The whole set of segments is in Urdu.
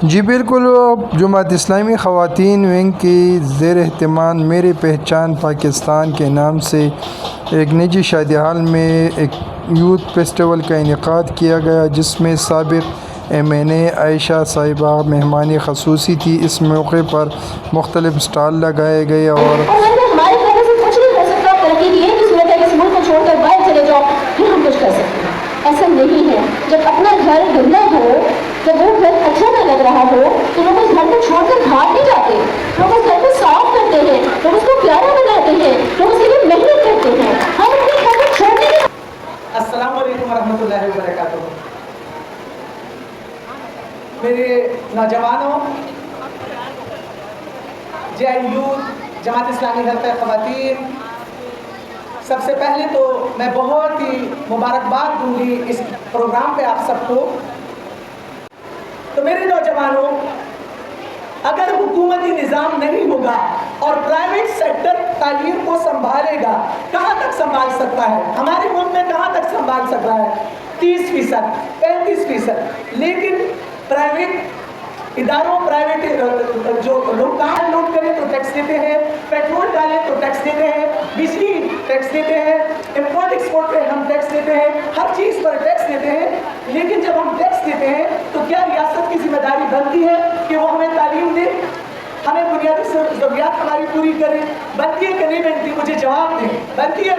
جی بالکل، جماعت اسلامی خواتین ونگ کی زیر اہتمام میری پہچان پاکستان کے نام سے ایک نجی شادی ہال میں ایک یوتھ فیسٹیول کا انعقاد کیا گیا، جس میں سابق ایم این اے عائشہ صاحبہ مہمان خصوصی تھی۔ اس موقع پر مختلف اسٹال لگائے گئے اور ایسا نہیں ہے۔ جب اپنا گھر گندا ہو، جب وہ گھر اچھا نہ لگ رہا ہو تو لوگ اس گھر کو چھوڑ کر بھاگ نہیں جاتے، لوگ اس گھر کو صاف کرتے ہیں، لوگ اس کو پیارا بناتے ہیں، لوگ اس کے لیے محنت کرتے ہیں۔ ہم اپنے گھر کو چھوڑنے کے السلام علیکم ورحمۃ اللہ وبرکاتہ۔ میرے نوجوانوں، جے آئی یوتھ، جماعت اسلامی حلقہ خواتین، سب سے پہلے تو میں بہت ہی مبارکباد دوں گی اس پروگرام پہ آپ سب کو۔ تو میرے نوجوانوں، اگر حکومتی نظام نہیں ہوگا اور پرائیویٹ سیکٹر تعلیم کو سنبھالے گا، کہاں تک سنبھال سکتا ہے؟ ہمارے ملک میں کہاں تک سنبھال سکتا ہے؟ 30%، 35%۔ لیکن پرائیویٹ اداروں، پرائیویٹ جو لوگ کار لوڈ کریں تو ٹیکس دیتے ہیں، پیٹرول ڈالیں تو ٹیکس دیتے ہیں، بجلی ٹیکس دیتے ہیں، امپورٹ ایکسپورٹ پہ ہم ٹیکس دیتے ہیں، ہر چیز پر ٹیکس دیتے ہیں۔ لیکن جب ہم ٹیکس دیتے ہیں تو کیا ریاست کی ذمہ داری بنتی ہے کہ وہ ہمیں تعلیم دے، ہمیں بنیادی ضروریات ہماری پوری کرے؟ بنتی ہے کہ نہیں بنتی؟ مجھے جواب دیں، بنتی ہے؟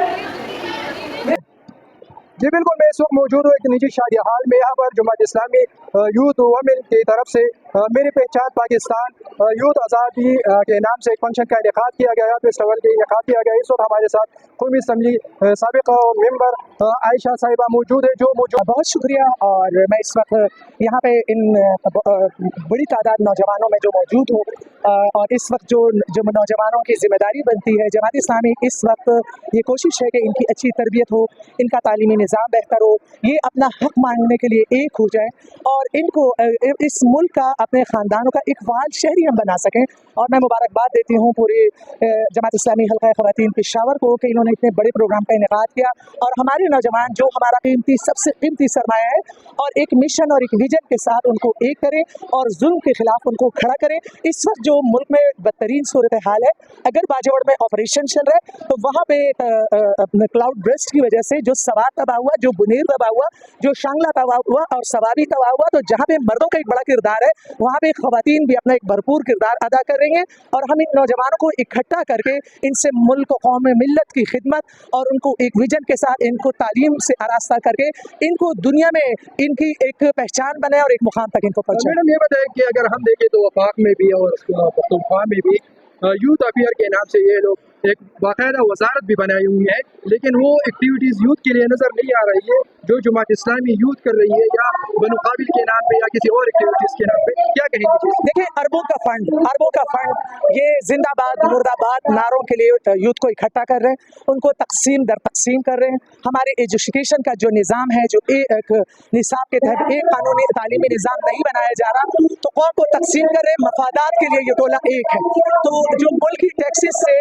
جی بالکل، میں اس وقت موجود ہوں ایک نجی شادی ہال میں۔ یہاں پر جماعت اسلامی یوتھ وومن کی طرف سے میری پہچان پاکستان یوتھ آزادی کے نام سے ایک فنکشن کا انعقاد کیا گیا، فیسٹیول کا انعقاد کیا گیا۔ اس وقت ہمارے ساتھ قومی اسمبلی سابق ممبر عائشہ صاحبہ موجود ہے، جو موجود۔ بہت شکریہ۔ اور میں اس وقت یہاں پہ ان بڑی تعداد نوجوانوں میں جو موجود ہوں، اور اس وقت جو نوجوانوں کی ذمہ داری بنتی ہے، جماعت اسلامی اس وقت یہ کوشش ہے کہ ان کی اچھی تربیت ہو، ان کا تعلیمی نظام بہتر ہو، یہ اپنا حق مانگنے کے لیے ایک ہو جائیں اور ان کو اس ملک کا، اپنے خاندانوں کا ایک فعال شہری ہم بنا سکیں۔ اور میں مبارکباد دیتی ہوں پوری جماعت اسلامی حلقہ خواتین پشاور کو کہ انہوں نے اتنے بڑے پروگرام کا انعقاد کیا، اور ہمارے نوجوان جو ہمارا سب سے قیمتی سرمایہ ہے، اور ایک مشن اور ایک ویژن کے ساتھ ان کو ایک کریں اور ظلم کے خلاف ان کو کھڑا کریں۔ اس وقت جو ملک میں بدترین صورتحال ہے، اگر باجوڑ میں آپریشن چل رہا ہے تو وہاں پہ کلاؤڈ برسٹ کی وجہ سے جو سوات تباہ ہوا، جو بنیر تباہ ہوا، جو شانگلہ تباہ ہوا اور سوابی تباہ ہوا، تو جہاں پہ مردوں کا ایک بڑا کردار ہے، وہاں پہ خواتین بھی اپنا ایک بھرپور کردار ادا کر رہی ہیں۔ اور ہم ان نوجوانوں کو اکٹھا کر کے ان سے ملک، قوم، ملت کی خدمت اور ان کو ایک ویژن کے ساتھ ان کو تعلیم سے آراستہ کر کے ان کو دنیا میں ان کی ایک پہچان بنے اور ایک مقام تک ان کو پہنچائے۔ میڈم یہ بتائیں کہ اگر ہم دیکھیں تو وفاق میں بھی اور پختونخوا میں بھی یوتھ افیئر کے نام سے یہ لوگ ایک باقاعدہ وزارت بھی بنائی ہوئی ہے، لیکن وہ ایکٹیویٹیز یوتھ کے لیے نظر نہیں آ رہی ہے جو جماعت اسلامی یوتھ کر رہی ہے، یا بنو قابل کے نام پہ یا کسی اور ایکٹیویٹیز کے نام پہ۔ کیا کہیں گے؟ دیکھیں، اربوں کا فنڈ یہ زندہ باد مرد آباد نعروں کے لیے یوتھ کو اکٹھا کر رہے ہیں، ان کو تقسیم در تقسیم کر رہے ہیں۔ ہمارے ایجوکیشن کا جو نظام ہے، جو ایک نصاب کے تحت ایک قانونی تعلیمی نظام نہیں بنایا جا رہا، تو قوم کو تقسیم کر رہے ہیں۔ مفادات کے لیے یہ ٹولہ ایک ہے، تو جو ملکی ٹیکسز سے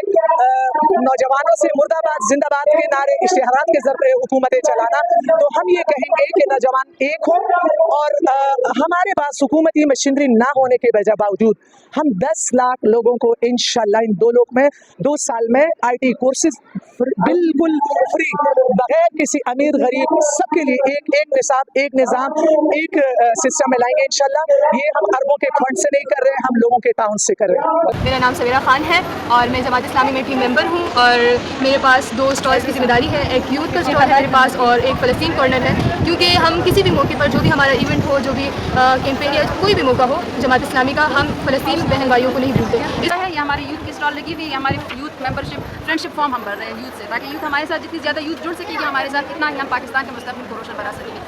نوجوانوں سے مرد آباد زندہ باد کے نعرے، اشتہارات کے ذریعے حکومتیں چلانا، تو ہم یہ کہیں گے کہ نوجوان ایک ہوں، اور ہمارے پاس حکومتی مشینری نہ ہونے کے باوجود ہم 10 لاکھ لوگوں کو انشاءاللہ ان 2 سال میں آئی ٹی کورسز بالکل فری، بغیر کسی امیر غریب، سب کے لیے ایک نصاب، ایک نظام، ایک سسٹم میں لائیں گے انشاءاللہ۔ یہ ہم اربوں کے فنڈ سے نہیں کر رہے ہیں، ہم لوگوں کے تعاون سے کر رہے ہیں۔ میرا نام سویرا خان ہے اور میں جماعت اسلامی میں ٹیم ممبر ہوں، اور میرے پاس 2 اسٹالز کی ذمہ داری ہے، ایک یوتھ کا اسٹال ہے میرے پاس اور ایک فلسطین کارنر ہے، کیونکہ ہم کسی بھی موقع پر جو بھی ہمارا ایونٹ ہو، جو بھی کیمپین یا کوئی بھی موقع ہو جماعت اسلامی کا، ہم فلسطین بہن بھائیوں کو نہیں بھولتے ہیں۔ یہ ہماری یوتھ کی اسٹال لگی ہوئی ہے، ہماری یوتھ ممبرشپ فرینڈشپ فارم ہم بھر رہے ہیں یوتھ سے، تاکہ یوتھ ہمارے ساتھ جتنی زیادہ یوتھ جڑ سکے گی ہمارے ساتھ، اتنا ہی ہم پاکستان کے مستقبل کو روشن بنا سکیں گے۔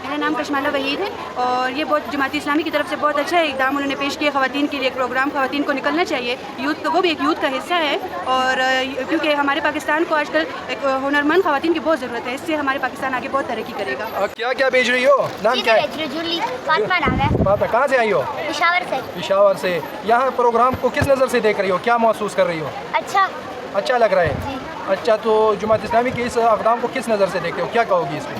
میرا نام کشمالہ وحید ہے، اور یہ بہت جماعت اسلامی کی طرف سے بہت اچھا اقدام انہوں نے پیش کیا۔ خواتین کے لیے ایک پروگرام، خواتین کو نکلنا چاہیے، یوتھ وہ بھی ایک یوتھ کا حصہ ہے، اور کیونکہ ہمارے پاکستان کو آج کل ایک ہنرمند خواتین کی بہت ضرورت ہے، اس سے ہمارے پاکستان آگے بہت ترقی کرے گا۔ کیا کیا بیچ رہی ہو؟ نام کیا ہے؟ جولی فاطمہ نام ہے۔ فاطمہ، کہاں سے آئی ہو؟ پشاور سے۔ پشاور سے۔ یہاں پروگرام کو کس نظر سے دیکھ رہی ہو؟ کیا محسوس کر رہی ہو؟ اچھا لگ رہا ہے؟ جی اچھا، تو جماعت اسلامی کے اس اقدام کو کس نظر سے دیکھتے ہو؟ کیا کہو گی اس میں؟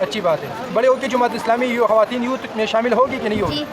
اچھی بات ہے. بڑے ہو کے جماعت اسلامی خواتین یوتھ میں شامل ہوگی کہ نہیں ہوگی؟ جی